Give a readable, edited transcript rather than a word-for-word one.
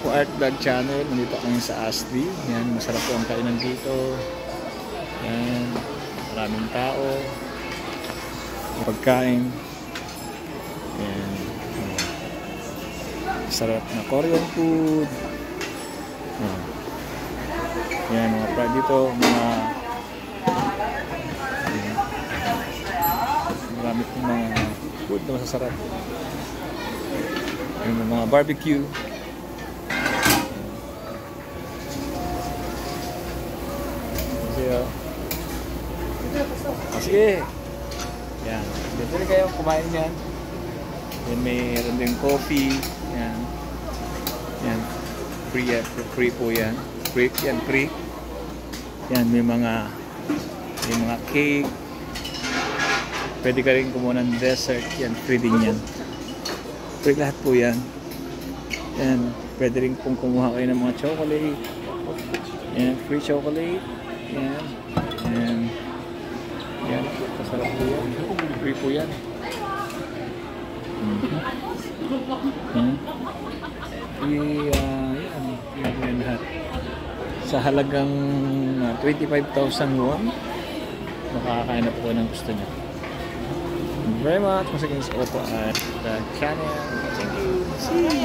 po Art Vlog Channel. Nandito kami sa Asli. Yan, masarap po ang kainan dito. Yan, maraming tao. Pagkain. Yan. Sarap na Korean food. Yan, mga fried dito. Marami pong mga food na masasarap. Yung mga barbecue. Sige. Yan. Dito rin kayo kumain yan. Yan, mayroon din coffee. Yan. Yan. Free po yan. Free. Yan, free. Yan, may mga cake. Pwede ka rin kumuha ng dessert. Yan, free din yan. Free lahat po yan. Yan, pwede rin kung kumuha kayo ng mga chocolate. Yan, free chocolate. Yan. Yan. Yan, masarap po yan. Free po yan. Yan lahat. Sa halagang 25,000 won, makakakain na po ng gusto niya. Thank you very much. Once again, sa Oppo at the channel. Thank you. See you.